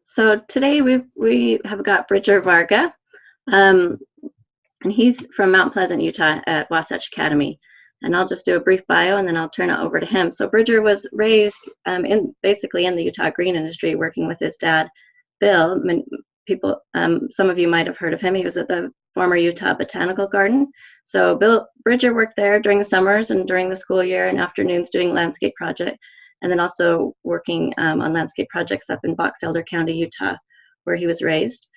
So today we have got Bridger Varga, and he's from Mount Pleasant, Utah at Wasatch Academy. And I'll just do a brief bio and then I'll turn it over to him. So Bridger was raised basically in the Utah green industry, working with his dad, Bill. Some of you might have heard of him. He was at the former Utah Botanical Garden. So Bridger worked there during the summers and during the school year and afternoons doing landscape projects, and then also working on landscape projects up in Box Elder County, Utah, where he was raised.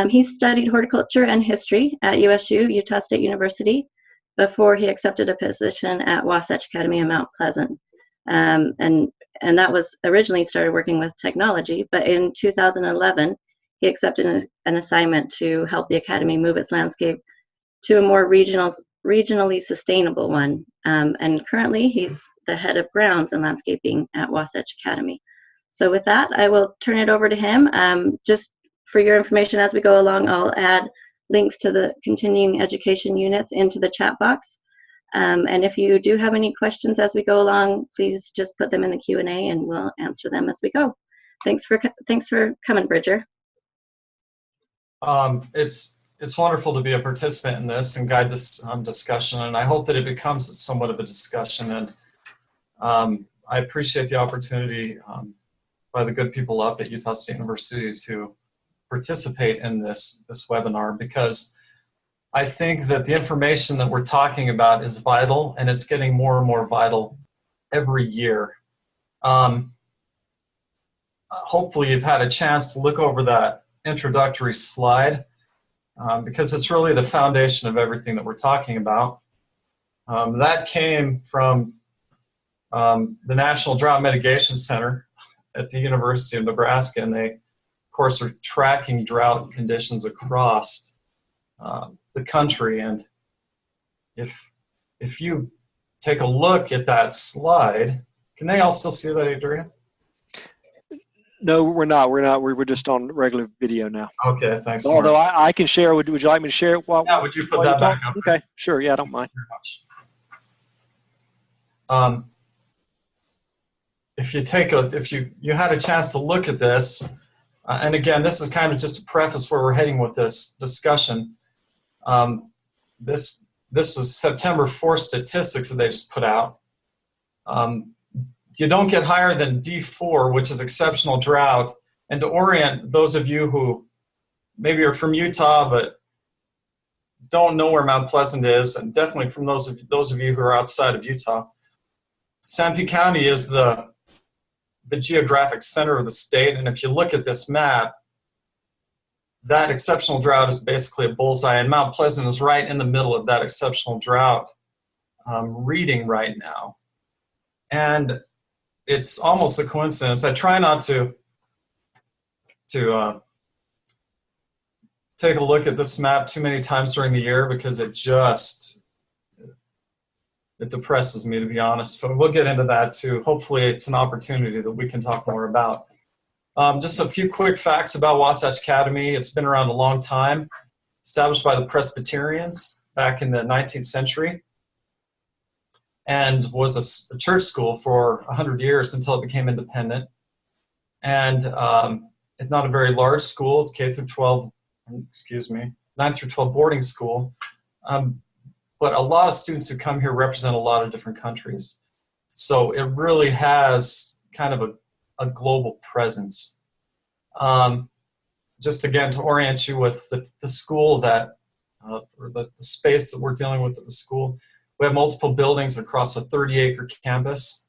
He studied horticulture and history at USU, Utah State University, before he accepted a position at Wasatch Academy in Mount Pleasant. And that was originally started working with technology, but in 2011, he accepted an assignment to help the Academy move its landscape to a more regionally sustainable one. And currently, he's the head of grounds and landscaping at Wasatch Academy. So with that, I will turn it over to him. Just for your information as we go along, I'll add links to the continuing education units into the chat box. And if you do have any questions as we go along, please just put them in the Q&A and we'll answer them as we go. Thanks for coming, Bridger. It's wonderful to be a participant in this and guide this discussion, and I hope that it becomes somewhat of a discussion. And I appreciate the opportunity by the good people up at Utah State University to participate in this webinar, because I think that the information that we're talking about is vital, and it's getting more and more vital every year. Hopefully you've had a chance to look over that introductory slide, because it's really the foundation of everything that we're talking about. That came from the National Drought Mitigation Center at the University of Nebraska, and they, of course, are tracking drought conditions across the country. And if you take a look at that slide, can they all still see that, Adrian? No, we're not. We're just on regular video now. Okay, thanks. Although I can share. Would you like me to share it? Yeah, would you put that back up? Okay, sure. Yeah, I don't mind. If you had a chance to look at this, and again, this is kind of just a preface where we're heading with this discussion. This is September 4 statistics that they just put out. You don't get higher than D4, which is exceptional drought. And to orient those of you who maybe are from Utah but don't know where Mount Pleasant is, and definitely from those of you who are outside of Utah, Sanpete County is the geographic center of the state. And if you look at this map, that exceptional drought is basically a bullseye, and Mount Pleasant is right in the middle of that exceptional drought reading right now. And it's almost a coincidence. I try not to take a look at this map too many times during the year, because it depresses me, to be honest. But we'll get into that too. Hopefully it's an opportunity that we can talk more about. Just a few quick facts about Wasatch Academy. It's been around a long time, established by the Presbyterians back in the 19th century, and was a church school for 100 years until it became independent. And it's not a very large school. It's K through 12, 9 through 12 boarding school. But a lot of students who come here represent a lot of different countries. So it really has kind of a global presence. Just again, to orient you with the school or the space that we're dealing with at the school, we have multiple buildings across a 30-acre campus.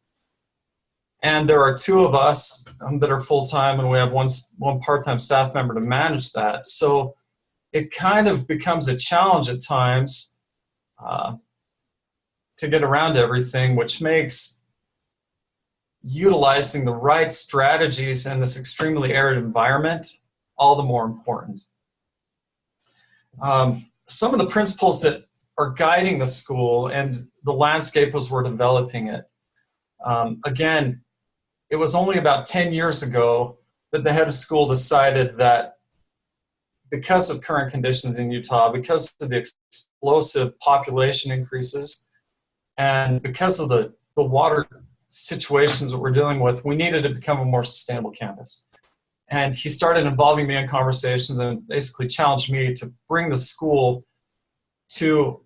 And there are 2 of us that are full-time, and we have one part-time staff member to manage that. So it kind of becomes a challenge at times to get around everything, which makes utilizing the right strategies in this extremely arid environment all the more important. Some of the principles that are guiding the school and the landscape as we're developing it. Again, it was only about 10 years ago that the head of school decided that because of current conditions in Utah, because of the explosive population increases, and because of the water situations that we're dealing with, we needed to become a more sustainable campus. And he started involving me in conversations and basically challenged me to bring the school to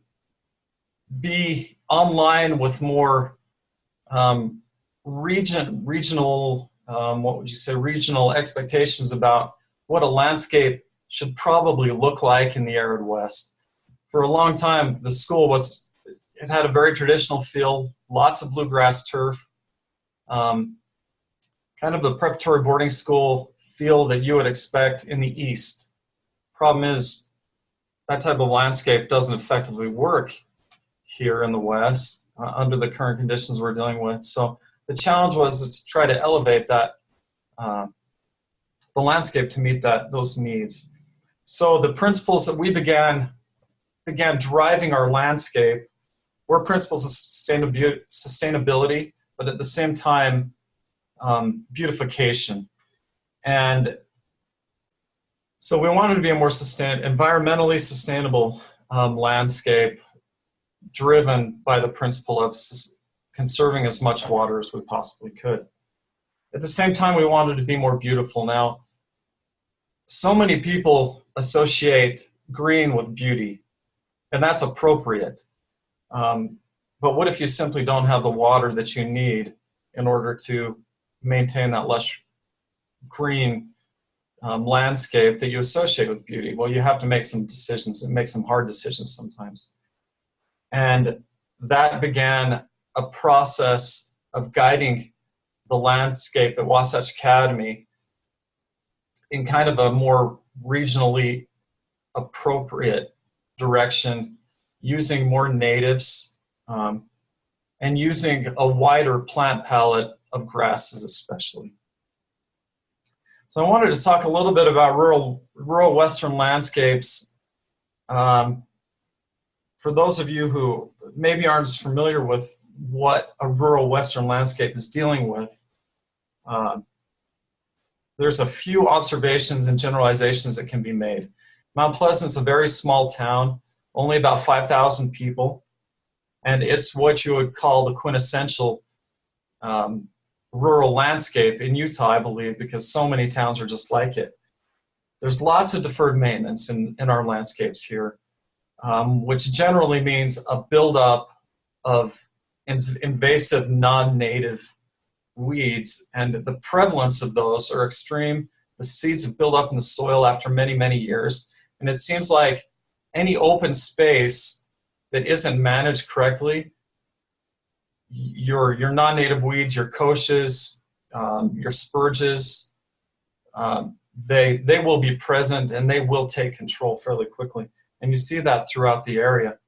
be online with more regional, what would you say, regional expectations about what a landscape should probably look like in the arid West. For a long time, the school it had a very traditional feel, lots of bluegrass turf, kind of the preparatory boarding school feel that you would expect in the East. Problem is, that type of landscape doesn't effectively work here in the West under the current conditions we're dealing with. So the challenge was to try to elevate that, the landscape to meet those needs. So the principles that we began driving our landscape were principles of sustainability, but at the same time, beautification. And so we wanted to be a more environmentally sustainable landscape driven by the principle of conserving as much water as we possibly could. At the same time, we wanted to be more beautiful. Now, so many people associate green with beauty, and that's appropriate. But what if you simply don't have the water that you need in order to maintain that lush green landscape that you associate with beauty? Well, you have to make some decisions and make some hard decisions sometimes. And that began a process of guiding the landscape at Wasatch Academy in kind of a more regionally appropriate direction, using more natives and using a wider plant palette of grasses especially. So I wanted to talk a little bit about rural Western landscapes. For those of you who maybe aren't as familiar with what a rural Western landscape is dealing with, there's a few observations and generalizations that can be made. Mount Pleasant's a very small town, only about 5,000 people, and it's what you would call the quintessential rural landscape in Utah, I believe, because so many towns are just like it. There's lots of deferred maintenance in our landscapes here, which generally means a buildup of invasive non-native weeds, and the prevalence of those are extreme. The seeds have built up in the soil after many, many years, and it seems like any open space that isn't managed correctly, your non-native weeds, your kochias, your spurges, they will be present and they will take control fairly quickly. And you see that throughout the area.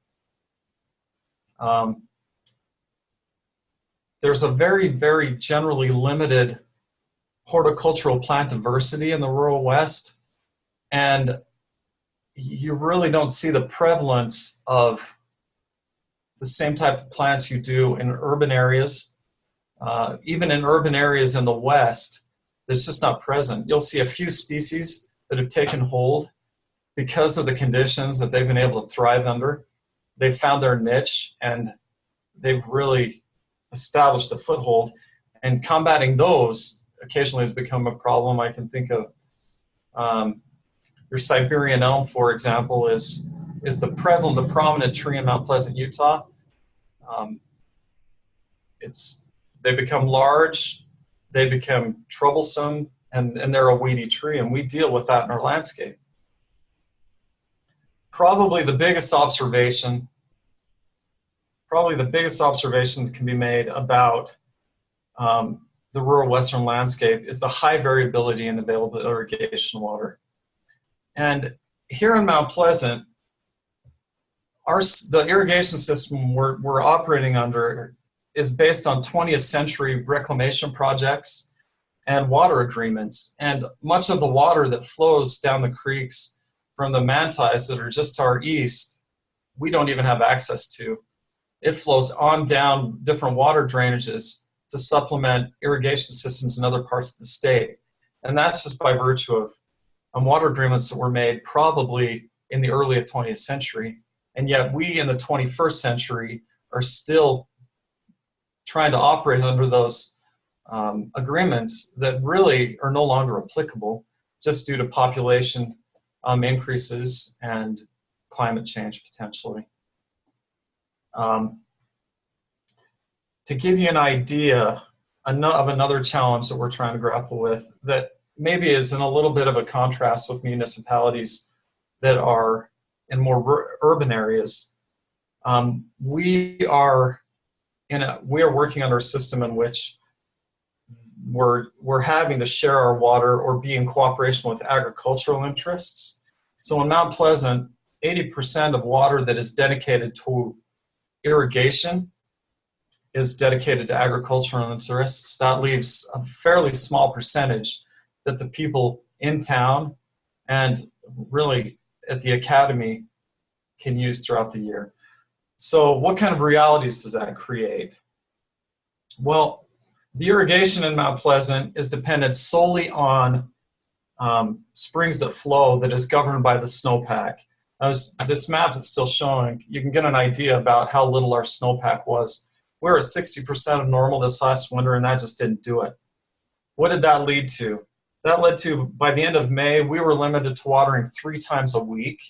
There's a very, very generally limited horticultural plant diversity in the rural West, and you really don't see the prevalence of the same type of plants you do in urban areas. Even in urban areas in the West, it's just not present. You'll see a few species that have taken hold because of the conditions that they've been able to thrive under. They've found their niche and they've really established a foothold, and combating those occasionally has become a problem. I can think of your Siberian elm, for example, is the prominent tree in Mount Pleasant, Utah. They become large, they become troublesome, and they're a weedy tree, and we deal with that in our landscape. Probably the biggest observation that can be made about the rural Western landscape is the high variability in available irrigation water. And here in Mount Pleasant, the irrigation system we're operating under is based on 20th century reclamation projects and water agreements. And much of the water that flows down the creeks from the mantis that are just to our east, we don't even have access to. It flows on down different water drainages to supplement irrigation systems in other parts of the state. And that's just by virtue of water agreements that were made probably in the early 20th century. And yet we in the 21st century are still trying to operate under those agreements that really are no longer applicable. just due to population increases and climate change potentially. To give you an idea of another challenge that we're trying to grapple with that maybe is in a little bit of a contrast with municipalities that are in more urban areas, we are working under a system in which we're having to share our water or be in cooperation with agricultural interests. So in Mount Pleasant, 80% of water that is dedicated to irrigation is dedicated to agricultural interests. That leaves a fairly small percentage that the people in town and really at the academy can use throughout the year. So what kind of realities does that create? Well, the irrigation in Mount Pleasant is dependent solely on springs that flow that is governed by the snowpack. This map is still showing, you can get an idea about how little our snowpack was. We were at 60% of normal this last winter, and that just didn't do it. What did that lead to? That led to, by the end of May, we were limited to watering 3 times a week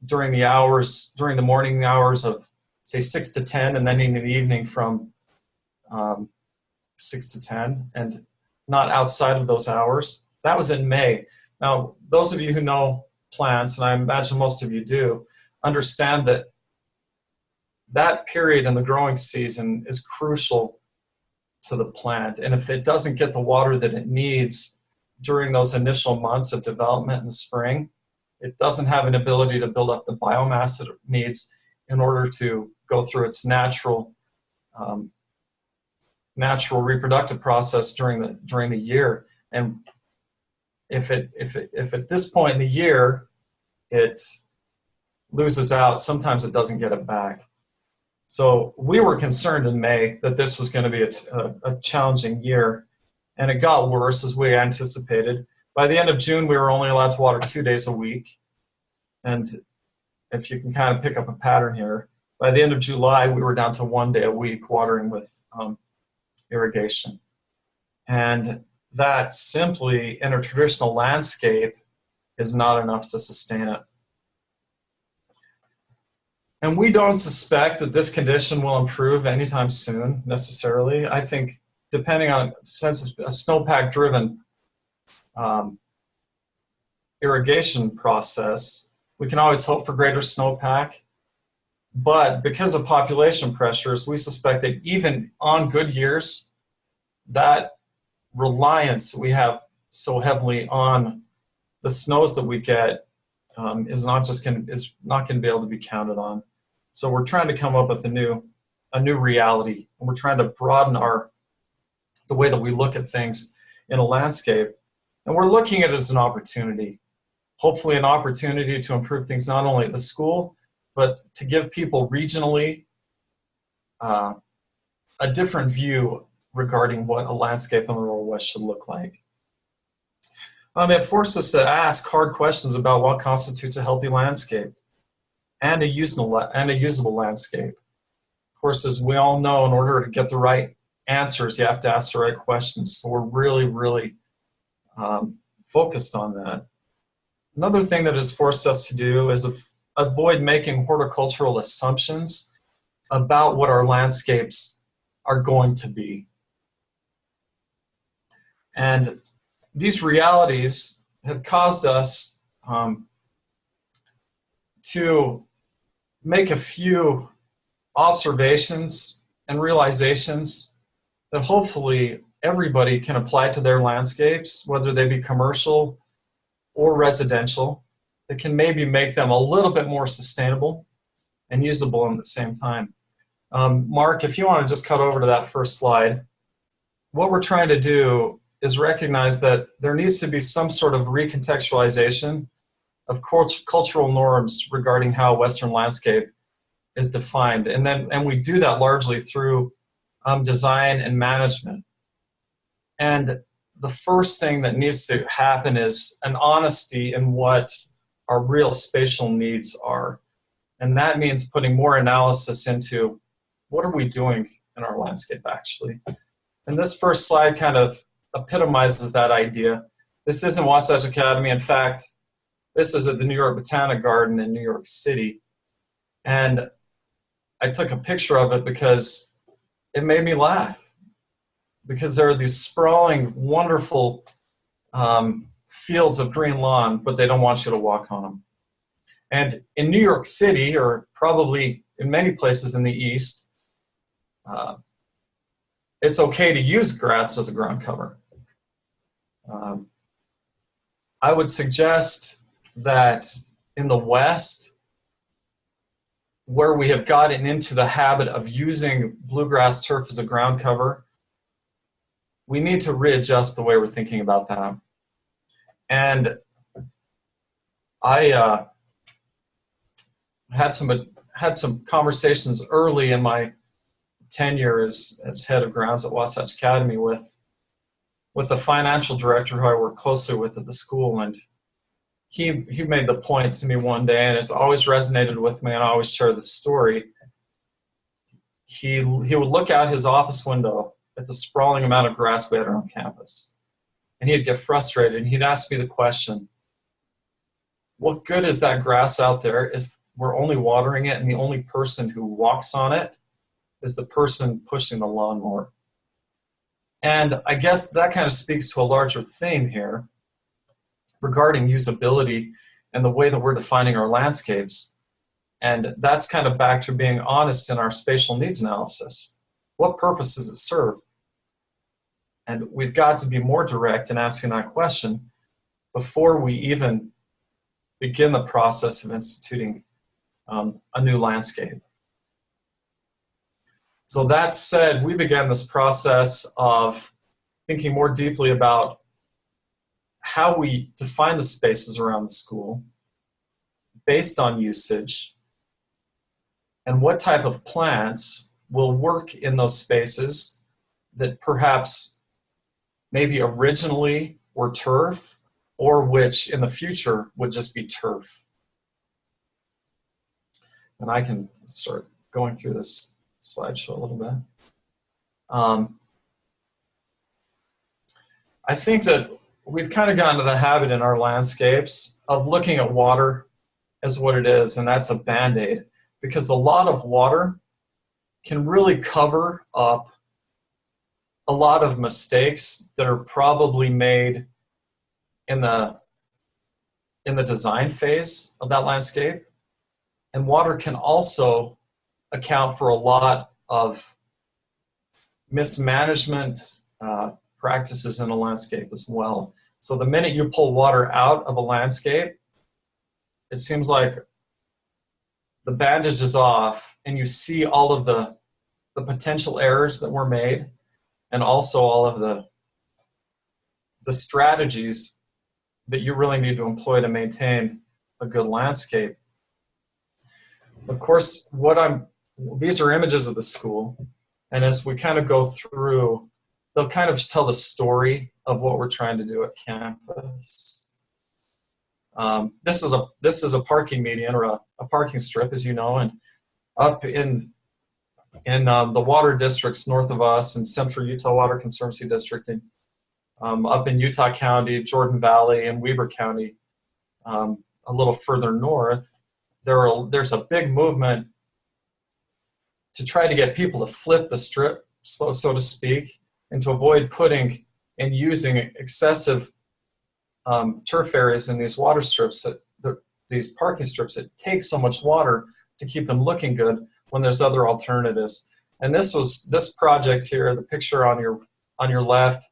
during the morning hours of, say, 6 to 10, and then in the evening from 6 to 10, and not outside of those hours. That was in May. Now, those of you who know plants, and I imagine most of you do, understand that that period in the growing season is crucial to the plant. And if it doesn't get the water that it needs during those initial months of development in spring, it doesn't have an ability to build up the biomass that it needs in order to go through its natural reproductive process during the year. And if at this point in the year it loses out, sometimes it doesn't get it back. So we were concerned in May that this was going to be a challenging year, and it got worse as we anticipated. By the end of June, we were only allowed to water 2 days a week. And if you can kind of pick up a pattern here, by the end of July, we were down to 1 day a week watering with irrigation. And that simply, in a traditional landscape, is not enough to sustain it. And we don't suspect that this condition will improve anytime soon, necessarily. I think, depending on, since it's a snowpack-driven irrigation process, we can always hope for greater snowpack. But because of population pressures, we suspect that even on good years, that reliance we have so heavily on the snows that we get is not going to be able to be counted on. So we're trying to come up with a new reality, and we're trying to broaden the way that we look at things in a landscape, and we're looking at it as an opportunity. Hopefully, an opportunity to improve things not only at the school, but to give people regionally a different view regarding what a landscape in the rural West should look like. It forced us to ask hard questions about what constitutes a healthy landscape and a usable landscape. Of course, as we all know, in order to get the right answers, you have to ask the right questions. So we're really, really focused on that. Another thing that has forced us to do is avoid making horticultural assumptions about what our landscapes are going to be. And these realities have caused us to make a few observations and realizations that hopefully everybody can apply to their landscapes, whether they be commercial or residential, that can maybe make them a little bit more sustainable and usable at the same time. Mark, if you want to just cut over to that first slide. What we're trying to do is recognize that there needs to be some sort of recontextualization of cultural norms regarding how Western landscape is defined. And we do that largely through design and management. And the first thing that needs to happen is an honesty in what our real spatial needs are. And that means putting more analysis into what are we doing in our landscape actually. And this first slide kind of epitomizes that idea. This isn't Wasatch Academy. In fact, this is at the New York Botanic Garden in New York City. And I took a picture of it because it made me laugh. Because there are these sprawling, wonderful fields of green lawn, but they don't want you to walk on them. And in New York City, or probably in many places in the East, it's okay to use grass as a ground cover. I would suggest that in the West, where we have gotten into the habit of using bluegrass turf as a ground cover, we need to readjust the way we're thinking about that. And I had some conversations early in my tenure as head of grounds at Wasatch Academy with the financial director who I work closely with at the school, and he made the point to me one day, and it's always resonated with me, and I always share this story. He would look out his office window at the sprawling amount of grass we had around campus, and he'd get frustrated, and he'd ask me the question, what good is that grass out there if we're only watering it and the only person who walks on it is the person pushing the lawnmower? And I guess that kind of speaks to a larger theme here regarding usability and the way that we're defining our landscapes. And that's kind of back to being honest in our spatial needs analysis. What purpose does it serve? And we've got to be more direct in asking that question before we even begin the process of instituting a new landscape. So that said, we began this process of thinking more deeply about how we define the spaces around the school based on usage and what type of plants will work in those spaces that perhaps maybe originally were turf or which in the future would just be turf. And I can start going through this slideshow a little bit. I think that we've kind of gotten to the habit in our landscapes of looking at water as what it is, and that's a Band-Aid, because a lot of water can really cover up a lot of mistakes that are probably made in the design phase of that landscape. And water can also account for a lot of mismanagement practices in a landscape as well. So the minute you pull water out of a landscape, it seems like the bandage is off and you see all of the potential errors that were made and also all of the strategies that you really need to employ to maintain a good landscape. Of course, these are images of the school, and as we kind of go through, they'll kind of tell the story of what we're trying to do at campus. This is a parking median or a parking strip, as you know, and up in the water districts north of us in Central Utah Water Conservancy District, and up in Utah County, Jordan Valley, and Weber County, a little further north, there's a big movement to try to get people to flip the strip, so to speak, and to avoid putting and using excessive turf areas in these water strips, these parking strips that take so much water to keep them looking good when there's other alternatives. And this project here, the picture on your left,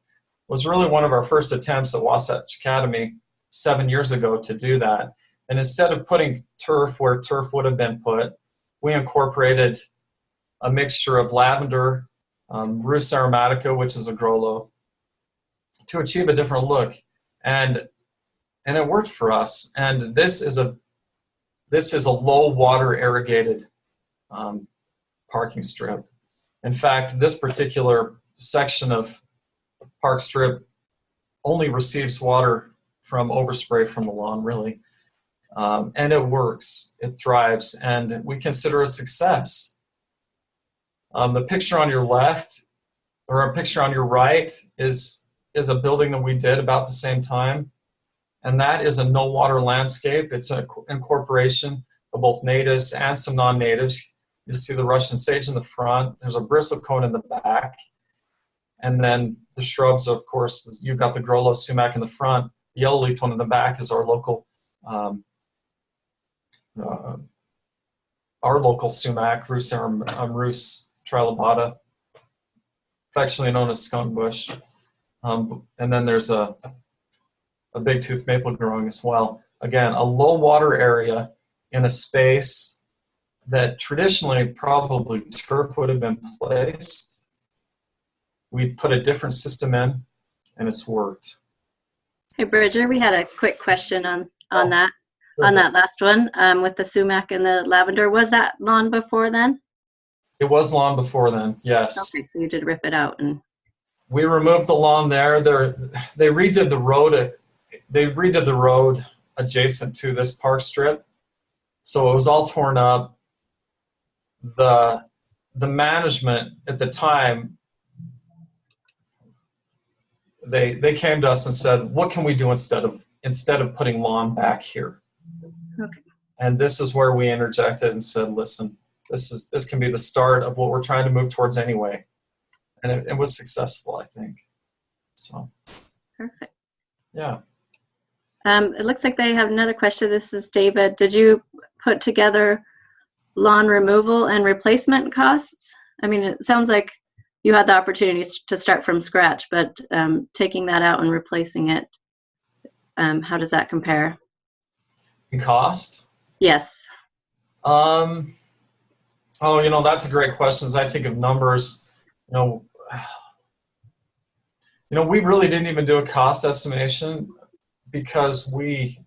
was really one of our first attempts at Wasatch Academy 7 years ago to do that. And instead of putting turf where turf would have been put, we incorporated a mixture of lavender, Rhus aromatica, which is a grollo, to achieve a different look. And it worked for us. And this is a low water irrigated parking strip. In fact, this particular section of park strip only receives water from overspray from the lawn, really. And it works, it thrives, and we consider it a success. The picture on your left, or a picture on your right, is is a building that we did about the same time, and that is a no-water landscape. It's an incorporation of both natives and some non-natives. You see the Russian sage in the front. There's a bristlecone in the back. And then the shrubs, of course, you've got the Grollo sumac in the front. The yellow-leafed one in the back is our local sumac, Rus trilobata, affectionately known as skunk bush. And then there's a big tooth maple growing as well. Again, a low water area in a space that traditionally probably turf would have been placed. We put a different system in, and it's worked. Hey, Bridger, we had a quick question on that last one with the sumac and the lavender. Was that lawn before then? It was lawn before then, yes. Okay, so you did rip it out and. We removed the lawn there. They redid the road. They redid the road adjacent to this park strip, so it was all torn up. The management at the time, they came to us and said, "What can we do instead of putting lawn back here?" Okay. And this is where we interjected and said, "Listen, this can be the start of what we're trying to move towards anyway." And it was successful, I think. So. Perfect. Yeah. It looks like they have another question. This is David. Did you put together lawn removal and replacement costs? I mean, it sounds like you had the opportunity to start from scratch, but taking that out and replacing it, how does that compare? In cost? Yes. Oh, that's a great question. As I think of numbers, we really didn't even do a cost estimation because the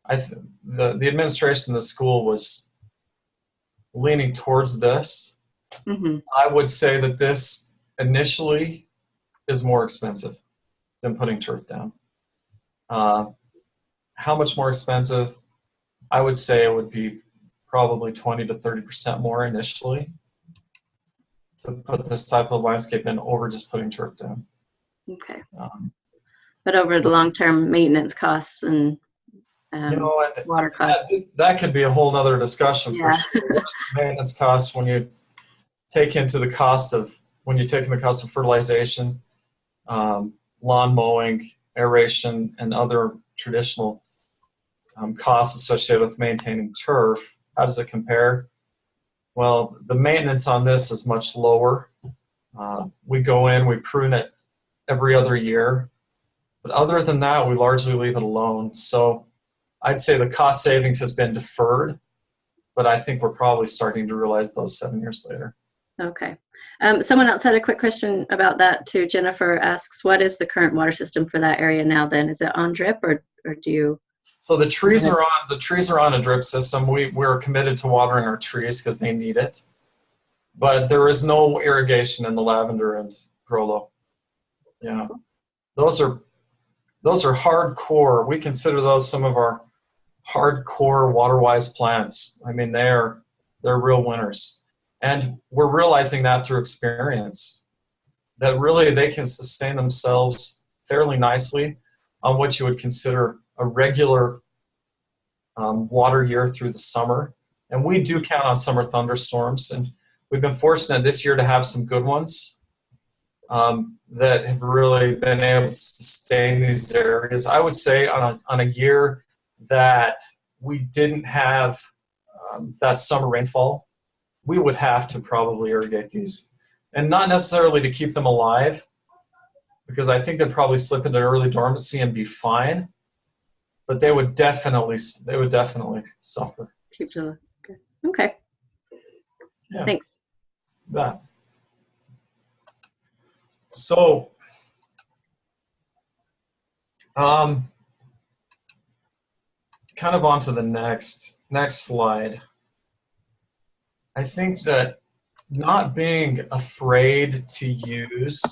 administration of the school was leaning towards this. Mm-hmm. I would say that this initially is more expensive than putting turf down. How much more expensive? I would say it would be probably 20 to 30% more initially to put this type of landscape in over just putting turf down. Okay. But over the long-term maintenance costs and water costs. That could be a whole other discussion for Yeah. sure. What is the maintenance costs when you take into the cost of fertilization, lawn mowing, aeration, and other traditional costs associated with maintaining turf? How does it compare? Well, the maintenance on this is much lower. We go in, we prune it every other year. But other than that, we largely leave it alone. So I'd say the cost savings has been deferred, but I think we're probably starting to realize those 7 years later. Okay. Someone else had a quick question about that too. Jennifer asks, what is the current water system for that area now then? Is it on drip or do you? So the trees are on a drip system. We're committed to watering our trees because they need it. But there is no irrigation in the lavender and Grollo. Yeah. Those are hardcore. We consider those some of our hardcore water-wise plants. I mean, they're real winners. And we're realizing that through experience, that really they can sustain themselves fairly nicely on what you would consider a regular water year through the summer. And we do count on summer thunderstorms. And we've been fortunate this year to have some good ones that have really been able to sustain these areas. I would say on a year that we didn't have that summer rainfall, we would have to probably irrigate these. And not necessarily to keep them alive, because I think they'd probably slip into early dormancy and be fine, but they would definitely suffer. Okay. Yeah. Thanks. That. So, kind of on to the next slide. I think that not being afraid to use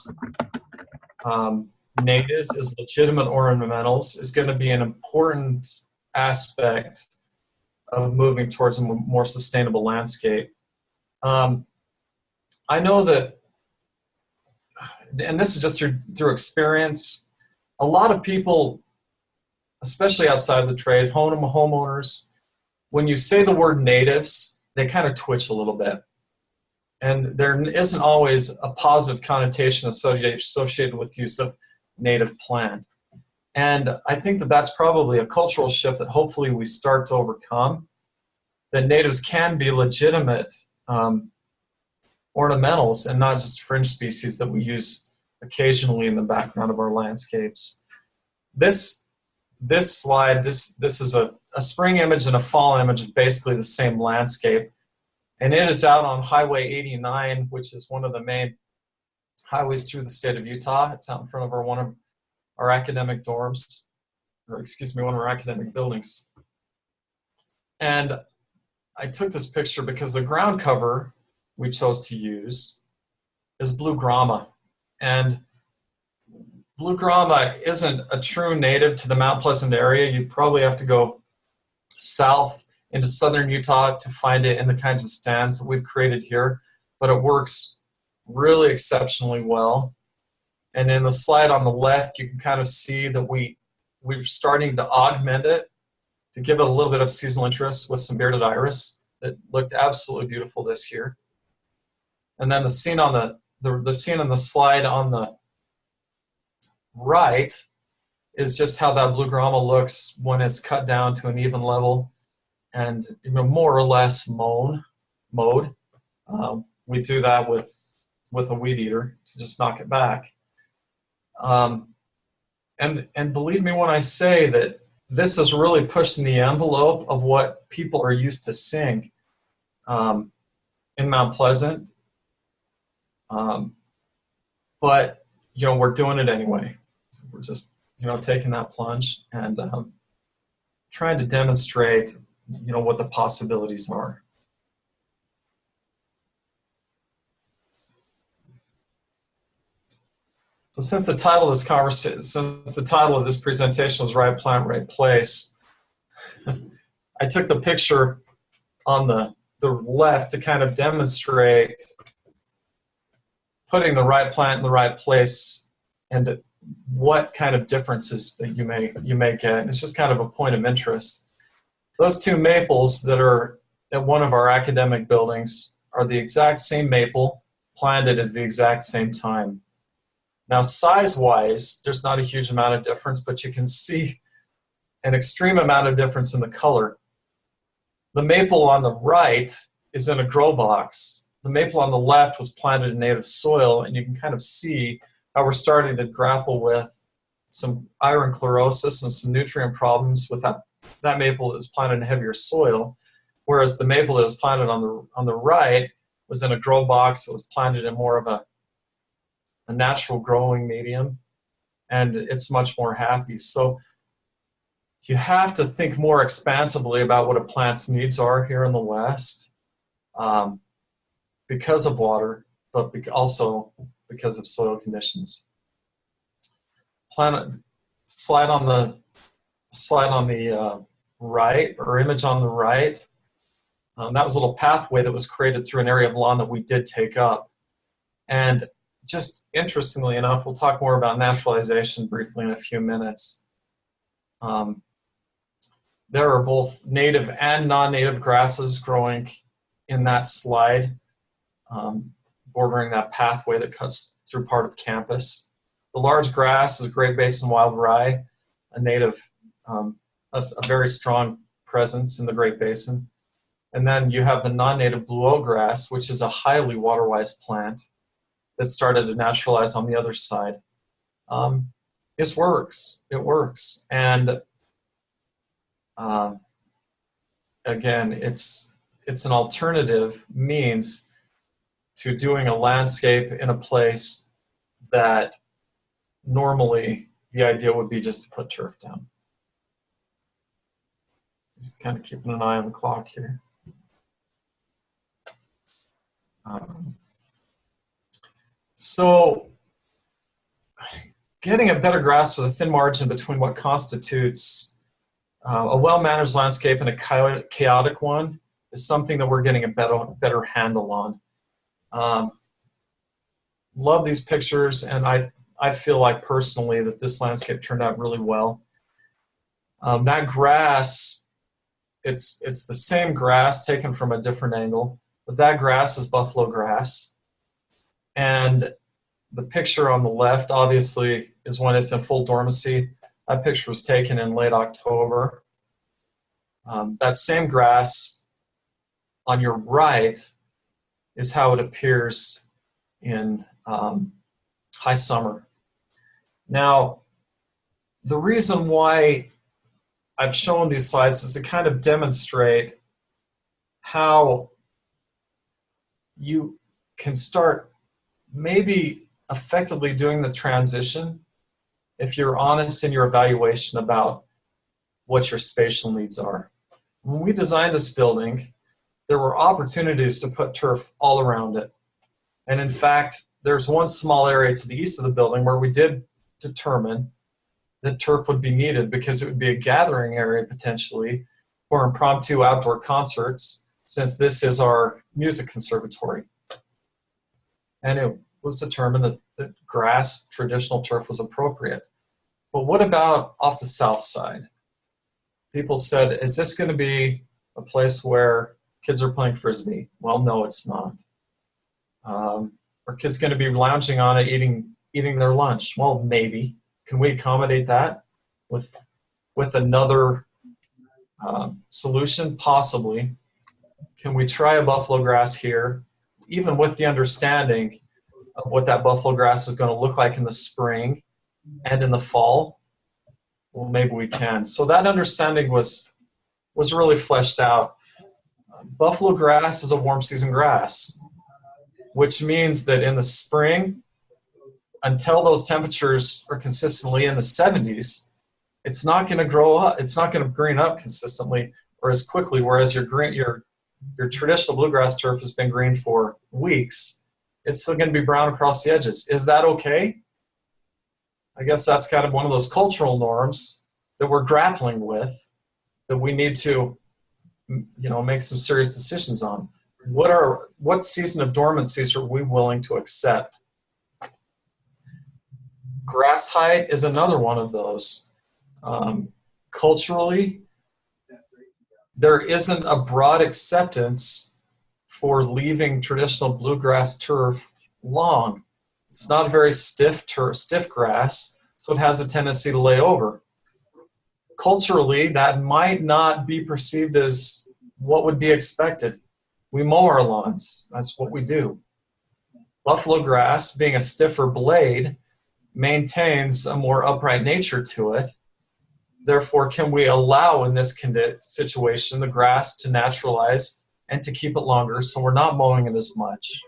natives as legitimate ornamentals is going to be an important aspect of moving towards a more sustainable landscape. I know that and this is just through experience, a lot of people, especially outside of the trade, homeowners, when you say the word natives, they kind of twitch a little bit. And there isn't always a positive connotation associated with use of native plant. And I think that that's probably a cultural shift that hopefully we start to overcome, that natives can be legitimate ornamentals and not just fringe species that we use occasionally in the background of our landscapes. This slide, this is a spring image and a fall image of basically the same landscape. And it is out on Highway 89, which is one of the main highways through the state of Utah. It's out in front of one of our academic dorms, or excuse me, one of our academic buildings. And I took this picture because the ground cover we chose to use is blue Grama. And blue Grama isn't a true native to the Mount Pleasant area. You probably have to go south into southern Utah to find it in the kinds of stands that we've created here, but it works really exceptionally well. And in the slide on the left, you can kind of see that we're starting to augment it to give it a little bit of seasonal interest with some bearded iris that looked absolutely beautiful this year. And then the scene on the scene on the slide on the right is just how that blue Grama looks when it's cut down to an even level and more or less mowed. We do that with a weed eater to just knock it back. And believe me when I say that this is really pushing the envelope of what people are used to seeing in Mount Pleasant. But we're doing it anyway. So we're just taking that plunge and trying to demonstrate what the possibilities are. So since the title of this presentation was Right Plant, Right Place, I took the picture on the left to kind of demonstrate putting the right plant in the right place and what kind of differences that you may get. And it's just kind of a point of interest. Those two maples that are at one of our academic buildings are the exact same maple planted at the exact same time. Now, size-wise, there's not a huge amount of difference, but you can see an extreme amount of difference in the color. The maple on the right is in a grow box. The maple on the left was planted in native soil, and you can kind of see how we're starting to grapple with some iron chlorosis and some nutrient problems with that maple that was planted in heavier soil, whereas the maple that was planted on the right was in a grow box. It was planted in more of a natural growing medium, and it's much more happy. So you have to think more expansively about what a plant's needs are here in the West because of water, but also because of soil conditions. Slide on the right, or image on the right, that was a little pathway that was created through an area of lawn that we did take up. And just interestingly enough, we'll talk more about naturalization briefly in a few minutes. There are both native and non-native grasses growing in that slide, bordering that pathway that cuts through part of campus. The large grass is a Great Basin wild rye, a native, a very strong presence in the Great Basin. And then you have the non-native blue oak grass, which is a highly water-wise plant that started to naturalize on the other side. It works. And again, it's an alternative means to doing a landscape in a place that normally the idea would be just to put turf down. Just kind of keeping an eye on the clock here. So getting a better grasp of the thin margin between what constitutes a well-managed landscape and a chaotic one is something that we're getting a better handle on. love these pictures, and I feel like personally that this landscape turned out really well. That grass, it's the same grass taken from a different angle, but that grass is buffalo grass. And the picture on the left, obviously, is when it's in full dormancy. That picture was taken in late October. That same grass on your right is how it appears in high summer. Now, the reason why I've shown these slides is to kind of demonstrate how you can start maybe effectively doing the transition if you're honest in your evaluation about what your spatial needs are. When we designed this building, there were opportunities to put turf all around it. And in fact, there's one small area to the east of the building where we did determine that turf would be needed because it would be a gathering area potentially for impromptu outdoor concerts, since this is our music conservatory. And it was determined that grass, traditional turf, was appropriate. But what about off the south side? People said, is this going to be a place where kids are playing Frisbee? Well, no, it's not. Are kids going to be lounging on it, eating their lunch? Well, maybe. Can we accommodate that with another solution? Possibly. Can we try a buffalo grass here, even with the understanding of what that buffalo grass is going to look like in the spring and in the fall? Well, maybe we can. So that understanding was really fleshed out. Buffalo grass is a warm season grass, which means that in the spring, until those temperatures are consistently in the 70s, it's not going to grow up. It's not going to green up consistently or as quickly. Whereas your traditional bluegrass turf has been green for weeks, it's still going to be brown across the edges. Is that okay? I guess that's kind of one of those cultural norms that we're grappling with, that we need to, make some serious decisions on. What season of dormancies are we willing to accept? Grass height is another one of those. Culturally, there isn't a broad acceptance for leaving traditional bluegrass turf long. It's not a very stiff grass, so it has a tendency to lay over. Culturally, that might not be perceived as what would be expected. We mow our lawns. That's what we do. Buffalo grass, being a stiffer blade, maintains a more upright nature to it. Therefore, can we allow in this situation the grass to naturalize and to keep it longer so we're not mowing it as much,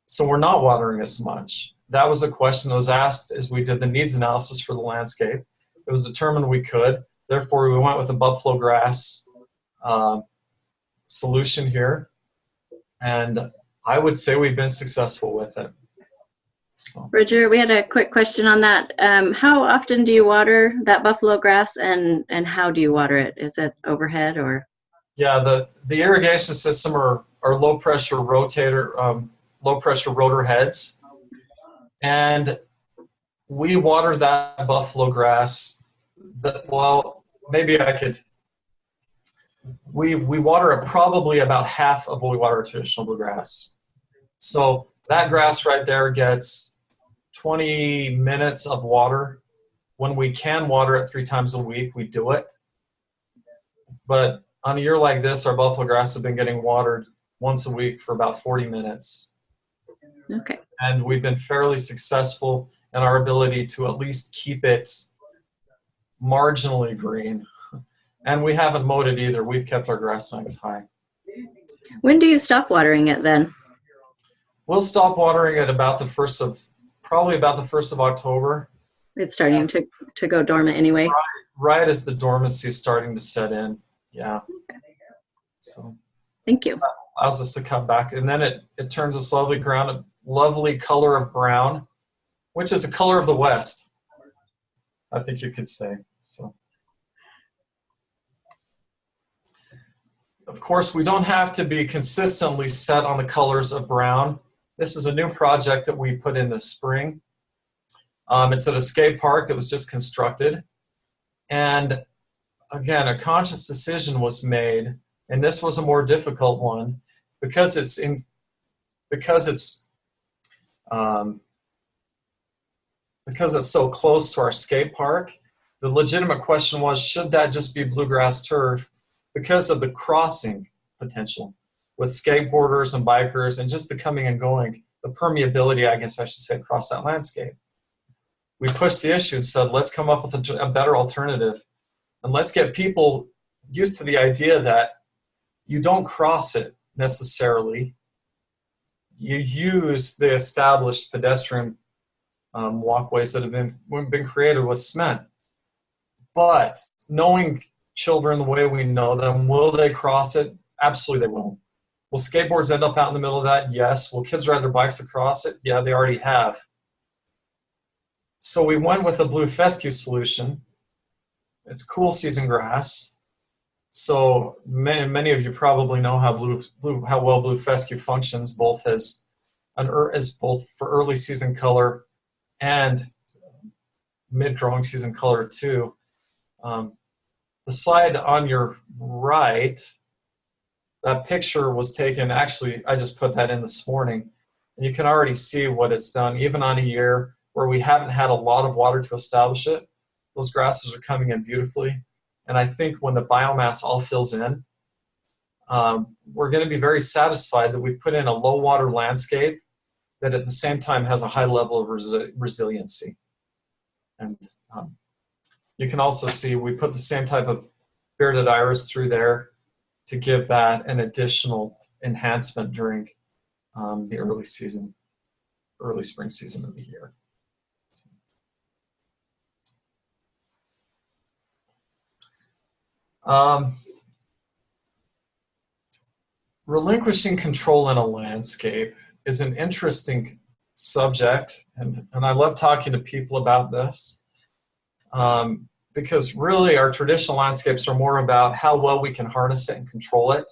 so we're not watering as much? That was a question that was asked as we did the needs analysis for the landscape. It was determined we could. Therefore, we went with a buffalo grass solution here. And I would say we've been successful with it. So. Bridger, we had a quick question on that. How often do you water that buffalo grass, and how do you water it? Is it overhead or? Yeah, the irrigation system are low pressure rotor heads, and we water that buffalo grass. We water it probably about half of what we water traditional bluegrass. So that grass right there gets 20 minutes of water. When we can water it 3 times a week, we do it. But on a year like this, our buffalo grass has been getting watered once a week for about 40 minutes. Okay. And we've been fairly successful in our ability to at least keep it marginally green. And we haven't mowed it either. We've kept our grass lengths high. When do you stop watering it then? We'll stop watering it probably about the 1st of October. It's starting to go dormant anyway. Right as the dormancy is starting to set in. Yeah. Okay. So. Thank you. That allows us to come back, and then it turns this lovely color of brown, which is a color of the West, I think you could say. So. Of course, we don't have to be consistently set on the colors of brown. This is a new project that we put in this spring. It's at a skate park that was just constructed. And again, a conscious decision was made, and this was a more difficult one because it's so close to our skate park. The legitimate question was, should that just be bluegrass turf because of the crossing potential with skateboarders and bikers and just the coming and going, the permeability, I guess I should say, across that landscape. We pushed the issue and said, let's come up with a better alternative. And let's get people used to the idea that you don't cross it necessarily. You use the established pedestrian walkways that have been created with cement. But knowing children the way we know them, will they cross it? Absolutely they will. Will skateboards end up out in the middle of that? Yes. Will kids ride their bikes across it? Yeah, they already have. So we went with a blue fescue solution. It's cool season grass. So many of you probably know how well blue fescue functions, both as both for early season color and mid-growing season color too. The slide on your right, that picture was taken, actually, I just put that in this morning, and you can already see what it's done, even on a year where we haven't had a lot of water to establish it. Those grasses are coming in beautifully, and I think when the biomass all fills in, we're going to be very satisfied that we put in a low water landscape that at the same time has a high level of resiliency. And you can also see we put the same type of bearded iris through there to give that an additional enhancement during the early spring season of the year. Relinquishing control in a landscape is an interesting subject, and I love talking to people about this. Because really our traditional landscapes are more about how well we can harness it and control it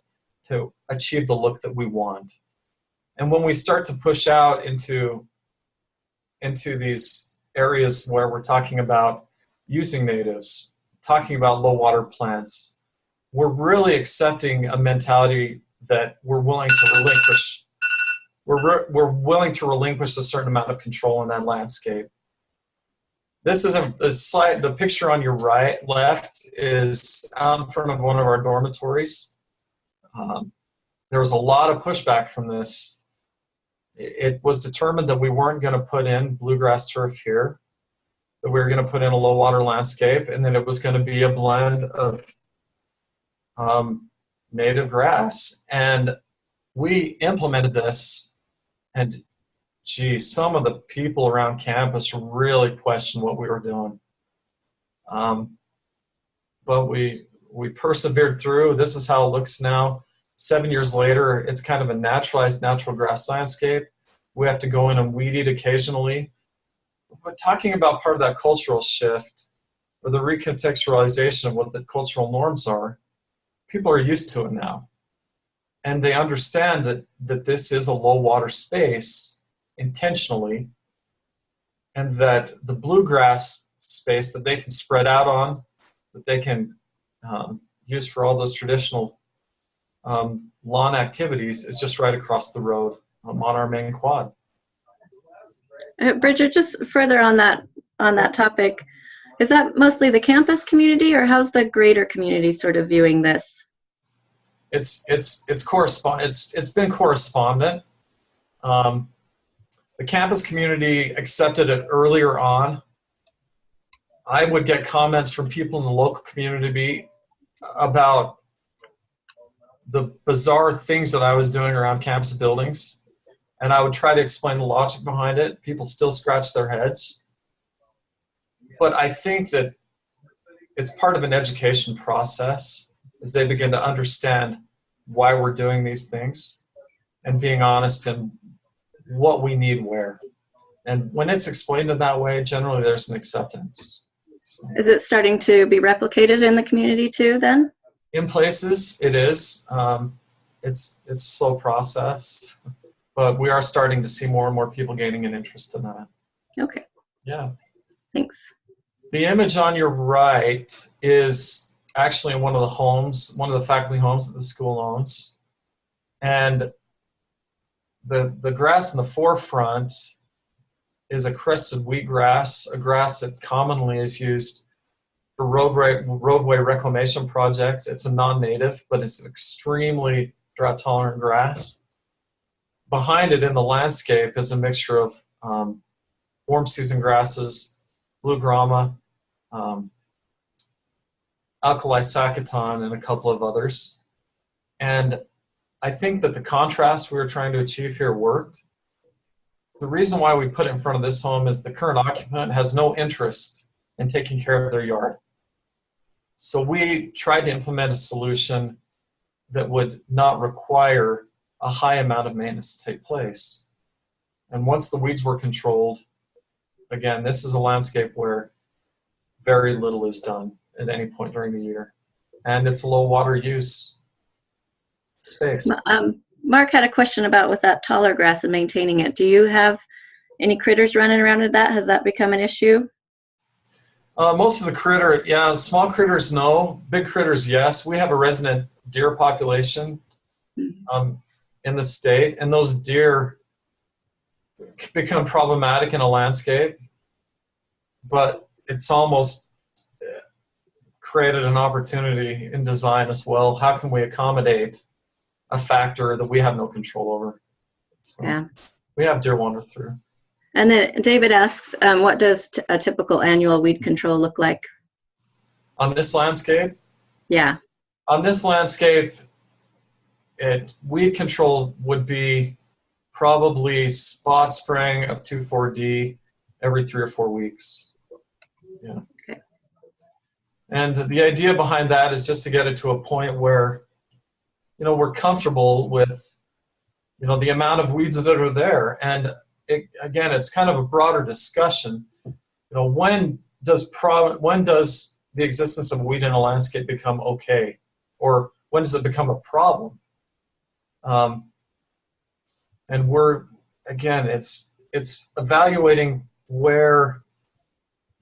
to achieve the look that we want. And when we start to push out into these areas where we're talking about using natives, talking about low water plants, we're really accepting a mentality that we're willing to relinquish. We're willing to relinquish a certain amount of control in that landscape. This is the slide. The picture on your left is out in front of one of our dormitories. There was a lot of pushback from this. It was determined that we weren't going to put in bluegrass turf here, that we were going to put in a low water landscape, and then it was going to be a blend of native grass. And we implemented this, and gee, some of the people around campus really questioned what we were doing. But we persevered through. This is how it looks now. 7 years later, it's kind of a naturalized natural grass landscape. We have to go in and weed it occasionally. But talking about part of that cultural shift or the recontextualization of what the cultural norms are, people are used to it now. And they understand that this is a low water space intentionally, and that the bluegrass space that they can spread out on, that they can use for all those traditional lawn activities is just right across the road on our main quad. Bridget, just further on that topic, is that mostly the campus community, or how's the greater community sort of viewing this? It's been correspondent. The campus community accepted it earlier on. I would get comments from people in the local community about the bizarre things that I was doing around campus buildings, and I would try to explain the logic behind it. People still scratch their heads. But I think that it's part of an education process as they begin to understand why we're doing these things and being honest in what we need where. And when it's explained in that way, generally there's an acceptance. So, is it starting to be replicated in the community too then? In places it is. It's a slow process, but we are starting to see more and more people gaining an interest in that. Okay. Yeah. Thanks. The image on your right is actually in one of the homes, one of the faculty homes that the school owns. And the grass in the forefront is a crested wheatgrass, a grass that commonly is used for roadway reclamation projects. It's a non-native, but it's an extremely drought-tolerant grass. Behind it in the landscape is a mixture of warm season grasses, blue grama, alkali sacchaton, and a couple of others. And I think that the contrast we were trying to achieve here worked. The reason why we put it in front of this home is the current occupant has no interest in taking care of their yard. So we tried to implement a solution that would not require a high amount of maintenance to take place. And once the weeds were controlled, again, this is a landscape where very little is done at any point during the year. And it's a low water use space. Mark had a question about with that taller grass and maintaining it. Do you have any critters running around with that? Has that become an issue? Most of the yeah, small critters, no. Big critters, yes. We have a resident deer population in the state, and those deer become problematic in a landscape, but it's almost created an opportunity in design as well. How can we accommodate a factor that we have no control over? So yeah. We have deer wander through. And then David asks, what does a typical annual weed control look like? On this landscape? Yeah. On this landscape, weed control would be probably spot spraying of 2,4-D every 3 or 4 weeks. Yeah. Okay. And the idea behind that is just to get it to a point where, we're comfortable with, the amount of weeds that are there. And again, it's kind of a broader discussion. When does the existence of weed in a landscape become okay, or when does it become a problem? And it's evaluating where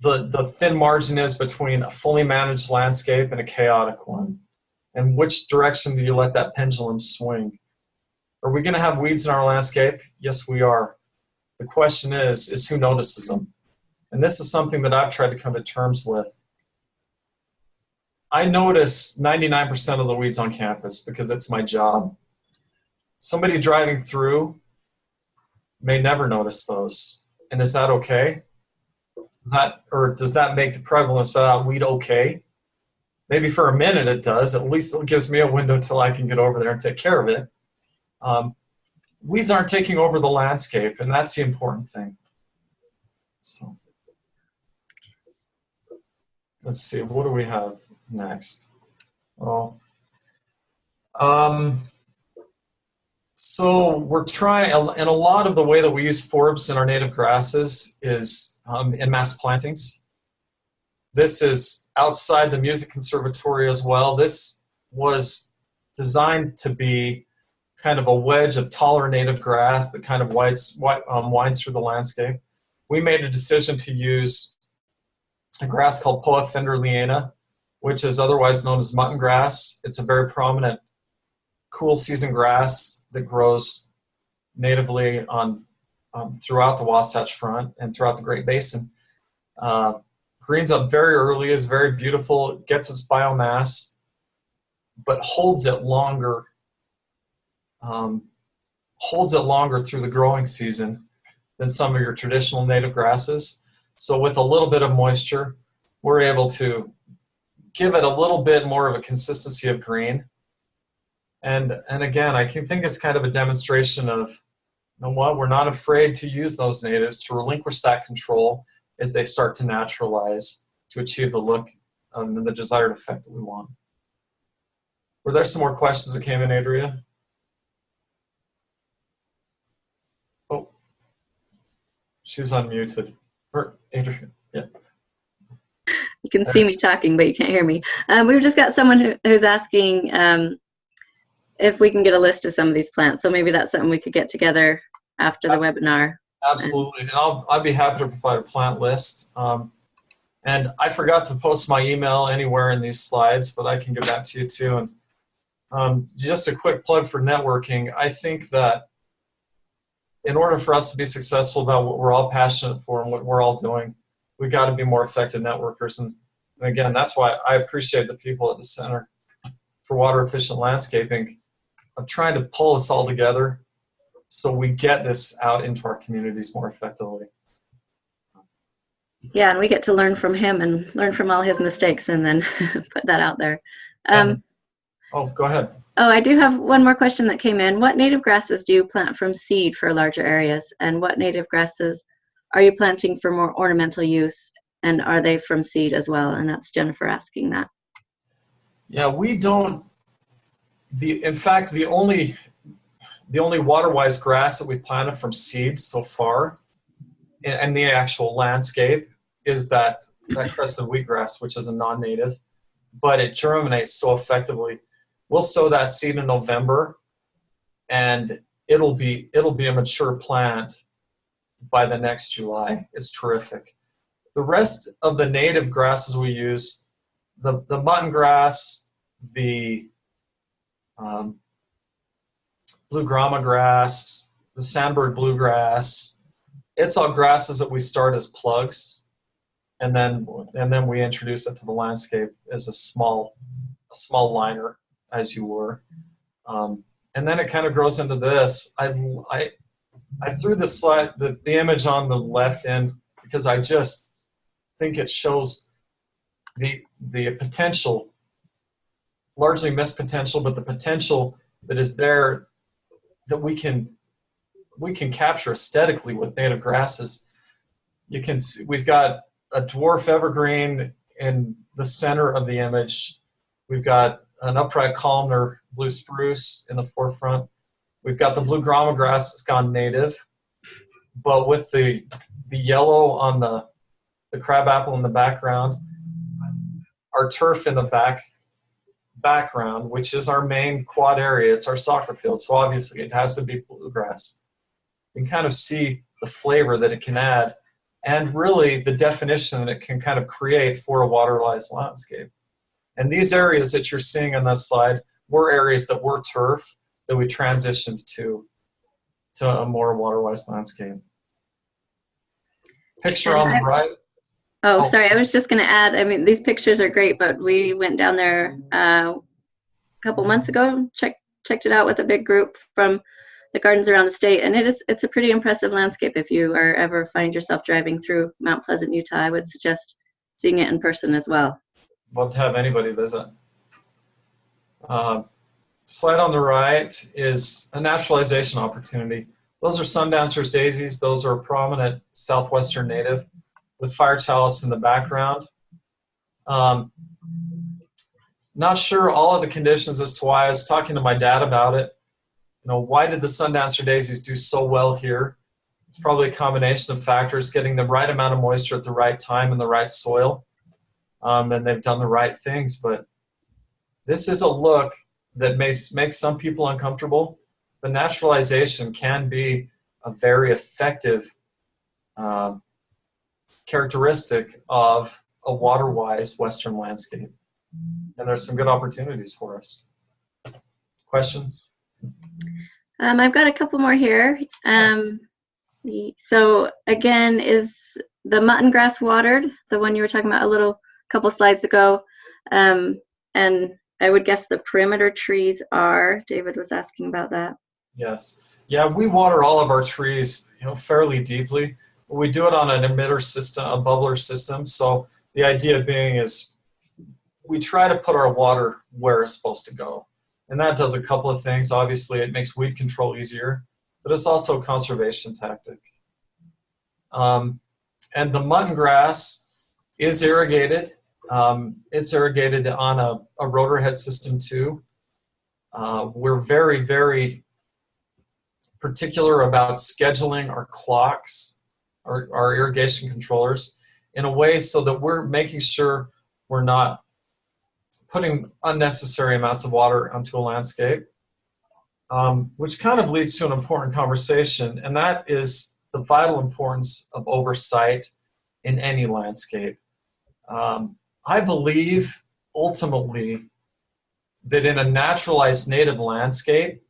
the thin margin is between a fully managed landscape and a chaotic one, and which direction do you let that pendulum swing? Are we going to have weeds in our landscape? Yes, we are. The question is who notices them? And this is something that I've tried to come to terms with. I notice 99% of the weeds on campus because it's my job. Somebody driving through may never notice those. And is that okay? Does that make the prevalence of that weed okay? Maybe for a minute it does. At least it gives me a window until I can get over there and take care of it. Weeds aren't taking over the landscape, and that's the important thing. So let's see, what do we have next? Well, so we're trying, and a lot of the way that we use forbs in our native grasses is in mass plantings. This is outside the music conservatory as well. This was designed to be kind of a wedge of taller native grass that kind of winds through the landscape. We made a decision to use a grass called Poa fenderliana, which is otherwise known as mutton grass. It's a very prominent cool season grass that grows natively throughout the Wasatch Front and throughout the Great Basin. Greens up very early, is very beautiful, gets its biomass, but holds it longer through the growing season than some of your traditional native grasses. So with a little bit of moisture, we're able to give it a little bit more of a consistency of green. And again, I think it's kind of a demonstration of, we're not afraid to use those natives to relinquish that control as they start to naturalize to achieve the look and the desired effect that we want. Were there some more questions that came in, Adria? Oh, she's unmuted. Adria, yeah. You can see me talking, but you can't hear me. We've just got someone who's asking, if we can get a list of some of these plants. So maybe that's something we could get together after the webinar. Absolutely, and I'd be happy to provide a plant list. And I forgot to post my email anywhere in these slides, but I can give that to you too. And just a quick plug for networking. I think that in order for us to be successful about what we're all passionate for and what we're all doing, we've got to be more effective networkers. And again, that's why I appreciate the people at the Center for Water Efficient Landscaping of trying to pull us all together so we get this out into our communities more effectively. Yeah, and we get to learn from him and learn from all his mistakes and then put that out there. Oh, go ahead. Oh, I do have one more question that came in. What native grasses do you plant from seed for larger areas? And what native grasses are you planting for more ornamental use? And are they from seed as well? And that's Jennifer asking that. Yeah, we don't. In fact, the only water-wise grass that we planted from seed so far in the actual landscape is that crested wheatgrass, which is a non-native, but it germinates so effectively. We'll sow that seed in November, and it'll be a mature plant by the next July. It's terrific. The rest of the native grasses we use, the mutton grass, the blue Grama grass, the sandbird bluegrass, it's all grasses that we start as plugs, and then we introduce it to the landscape as a small liner, as you were, and then it kind of grows into this. I threw the slide, the image on the left end because I just think it shows the potential, largely missed potential, but the potential that is there that we can capture aesthetically with native grasses. You can see we've got a dwarf evergreen in the center of the image. We've got an upright columnar blue spruce in the forefront. We've got the blue Grama grass that's gone native, but with the yellow on the crabapple in the background, our turf in the background, which is our main quad area. It's our soccer field, so obviously it has to be bluegrass. You can kind of see the flavor that it can add and really the definition that it can kind of create for a waterwise landscape. And these areas that you're seeing on this slide were areas that were turf that we transitioned to a more waterwise landscape. Picture on the right. Oh, sorry, I was just going to add, I mean, these pictures are great, but we went down there a couple months ago, checked it out with a big group from the gardens around the state, and it's a pretty impressive landscape. If you ever find yourself driving through Mount Pleasant, Utah, I would suggest seeing it in person as well. Love to have anybody visit. Slide on the right is a naturalization opportunity. Those are Sundancer's daisies. Those are a prominent southwestern native with fire chalice in the background. Not sure all of the conditions as to why. I was talking to my dad about it. You know, why did the Sundancer daisies do so well here? It's probably a combination of factors, getting the right amount of moisture at the right time in the right soil. And they've done the right things, but this is a look that may make some people uncomfortable, but naturalization can be a very effective characteristic of a water-wise Western landscape. And there's some good opportunities for us. Questions? I've got a couple more here. So again, is the mutton grass watered? The one you were talking about a couple slides ago. And I would guess the perimeter trees are. David was asking about that. Yes. Yeah, we water all of our trees, fairly deeply. We do it on an emitter system, a bubbler system. So the idea being is we try to put our water where it's supposed to go. And that does a couple of things. Obviously, it makes weed control easier, but it's also a conservation tactic. And the mutton grass is irrigated. It's irrigated on a rotor head system too. We're very, very particular about scheduling our clocks, our irrigation controllers, in a way so that we're making sure we're not putting unnecessary amounts of water onto a landscape. which kind of leads to an important conversation, and that is the vital importance of oversight in any landscape. I believe ultimately that in a naturalized native landscape,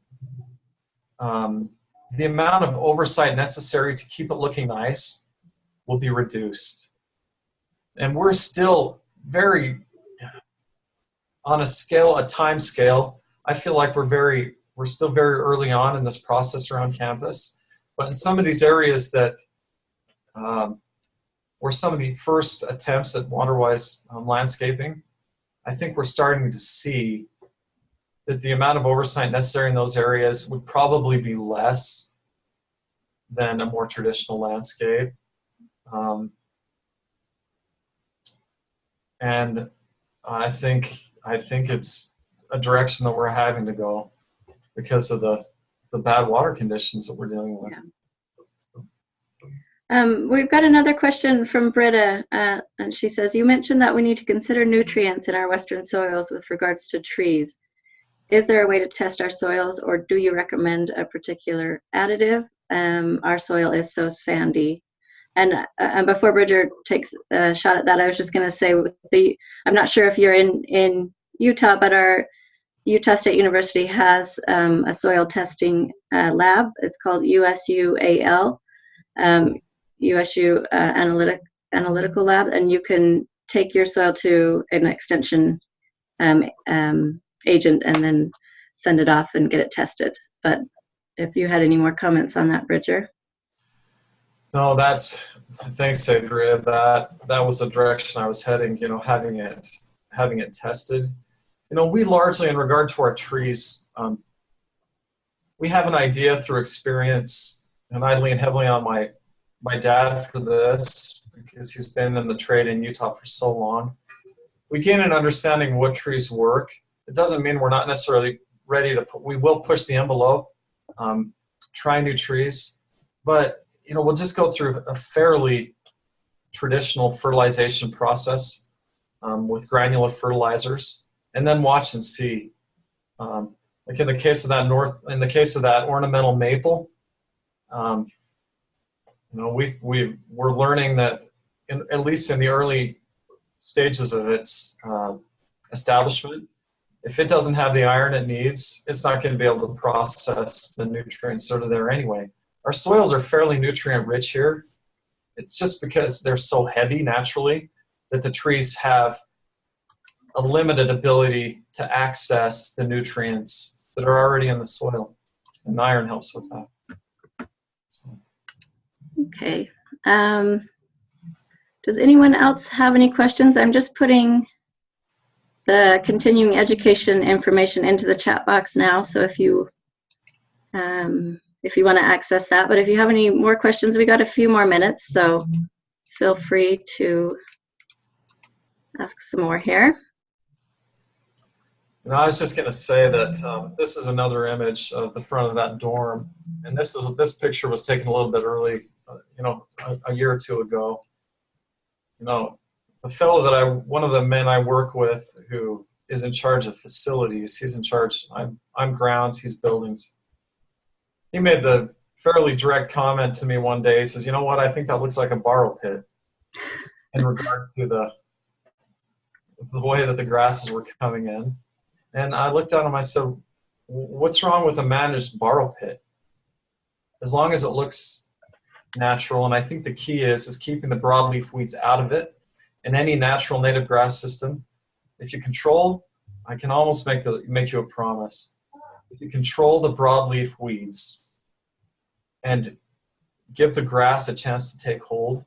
the amount of oversight necessary to keep it looking nice will be reduced. And we're still very, on a time scale, I feel like we're still very early on in this process around campus. But in some of these areas that were some of the first attempts at water-wise landscaping, I think we're starting to see that the amount of oversight necessary in those areas would probably be less than a more traditional landscape. And I think it's a direction that we're having to go because of the bad water conditions that we're dealing with. Yeah. We've got another question from Britta, and she says, you mentioned that we need to consider nutrients in our western soils with regards to trees. Is there a way to test our soils, or do you recommend a particular additive? Our soil is so sandy. And before Bridger takes a shot at that, I was just going to say, I'm not sure if you're in Utah, but our Utah State University has a soil testing lab. It's called USUAL, USU Analytical Lab, and you can take your soil to an extension agent and then send it off and get it tested. But if you had any more comments on that, Bridger. No, thanks, Adria. That was the direction I was heading, having it tested. We largely, in regard to our trees, we have an idea through experience, and I lean heavily on my dad for this because he's been in the trade in Utah for so long. We gain an understanding of what trees work. It doesn't mean we're not necessarily ready we will push the envelope, try new trees, but we'll just go through a fairly traditional fertilization process with granular fertilizers, and then watch and see. Like in the case of that ornamental maple, we're learning that at least in the early stages of its establishment, if it doesn't have the iron it needs, it's not going to be able to process the nutrients that are there anyway. Our soils are fairly nutrient rich here. It's just because they're so heavy naturally that the trees have a limited ability to access the nutrients that are already in the soil. And iron helps with that. So. Okay. Does anyone else have any questions? I'm just putting the continuing education information into the chat box now, so if you want to access that. But if you have any more questions, we got a few more minutes, so feel free to ask some more here. I was just going to say that this is another image of the front of that dorm, and this picture was taken a little bit early, a year or two ago. The fellow one of the men I work with who is in charge of facilities, he's in charge, I'm grounds, he's buildings. He made the fairly direct comment to me one day. He says, you know what, I think that looks like a borrow pit in regard to the way that the grasses were coming in. And I looked at him, I said, what's wrong with a managed borrow pit? As long as it looks natural, and I think the key is keeping the broadleaf weeds out of it. In any natural native grass system, if you control, I can almost make you a promise. If you control the broadleaf weeds and give the grass a chance to take hold,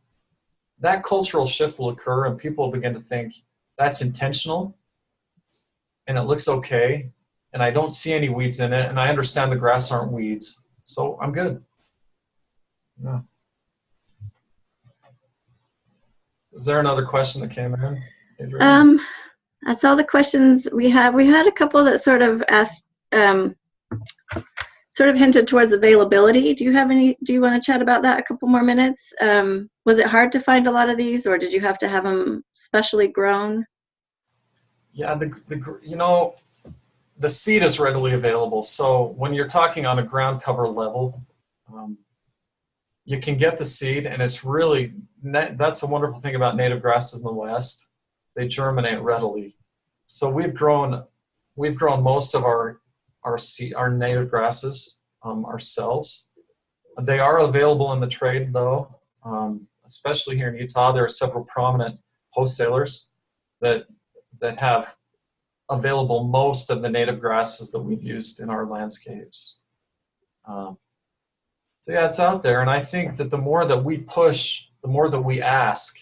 that cultural shift will occur and people will begin to think that's intentional and it looks okay and I don't see any weeds in it and I understand the grass aren't weeds, so I'm good. Yeah. Is there another question that came in, Adrian? That's all the questions we have. We had a couple that sort of asked, sort of hinted towards availability. Do you want to chat about that a couple more minutes? Was it hard to find a lot of these, or did you have to have them specially grown? Yeah, the seed is readily available. So when you're talking on a ground cover level, you can get the seed, and it's really, that's a wonderful thing about native grasses in the West. They germinate readily. So we've grown most of our native grasses ourselves. They are available in the trade, though, especially here in Utah. There are several prominent wholesalers that have available most of the native grasses that we've used in our landscapes. So yeah, it's out there, and I think that the more that we push, the more that we ask,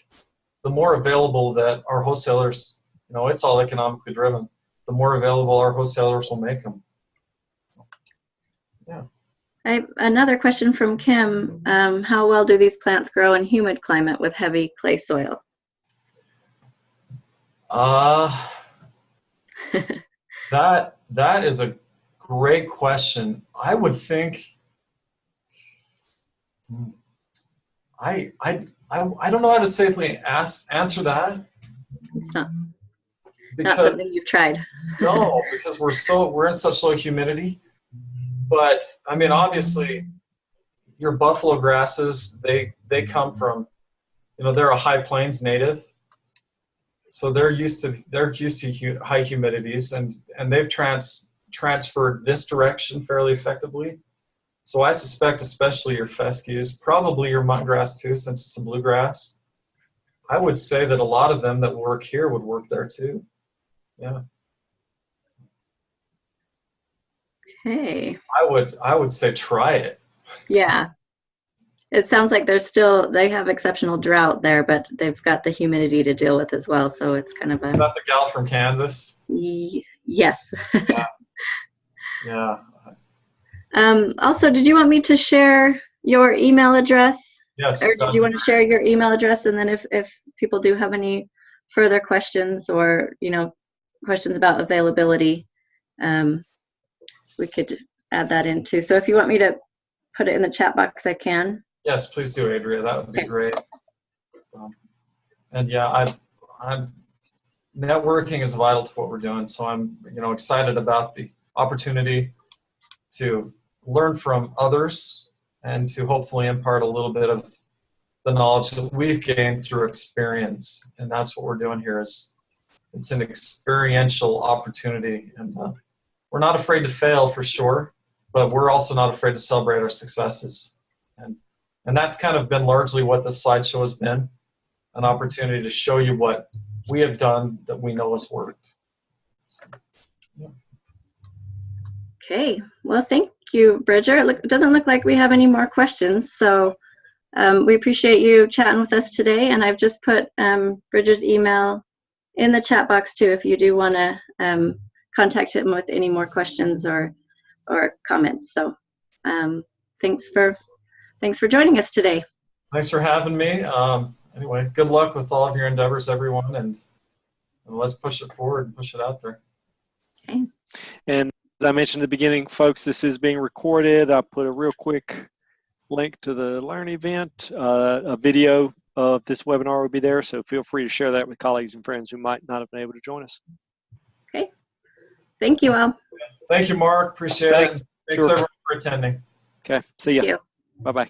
the more available that our wholesalers, it's all economically driven, the more available our wholesalers will make them. Yeah. Another question from Kim. How well do these plants grow in humid climate with heavy clay soil? That is a great question. I would think, I don't know how to safely answer that. It's not something you've tried. No, because we're in such low humidity. But I mean, obviously, your buffalo grasses, they come from, they're a high plains native, so they're used to high humidities, and they've transferred this direction fairly effectively. So I suspect, especially your fescues, probably your mutton grass too, since it's a bluegrass. I would say that a lot of them that work here would work there too. Yeah. Okay. I would say try it. Yeah. It sounds like they have exceptional drought there, but they've got the humidity to deal with as well. So it's kind of a. Is that the gal from Kansas? Yes. Yeah. Also, did you want me to share your email address? Yes. Or did you want to share your email address? And then if people do have any further questions or, questions about availability, we could add that in too. So if you want me to put it in the chat box, I can. Yes, please do, Adria. That would be great. And yeah, I'm networking is vital to what we're doing. So I'm, excited about the opportunity to learn from others and to hopefully impart a little bit of the knowledge that we've gained through experience. And that's what we're doing here. It's an experiential opportunity, and we're not afraid to fail for sure, but we're also not afraid to celebrate our successes. And that's kind of been largely what this slideshow has been, an opportunity to show you what we have done that we know has worked. Yeah. Okay, well, thank you, Bridger. It doesn't look like we have any more questions, so we appreciate you chatting with us today, and I've just put Bridger's email in the chat box too if you do want to contact him with any more questions or comments. So thanks for joining us today. Thanks for having me. Anyway, good luck with all of your endeavors, everyone, and let's push it forward and push it out there. Okay. And as I mentioned at the beginning, folks, this is being recorded. I put a real quick link to the Learn event. A video of this webinar will be there, so feel free to share that with colleagues and friends who might not have been able to join us. Okay. Thank you all. Thank you, Mark. Appreciate it. Thanks Sure. everyone for attending. Okay. See ya. Thank you. Bye-bye.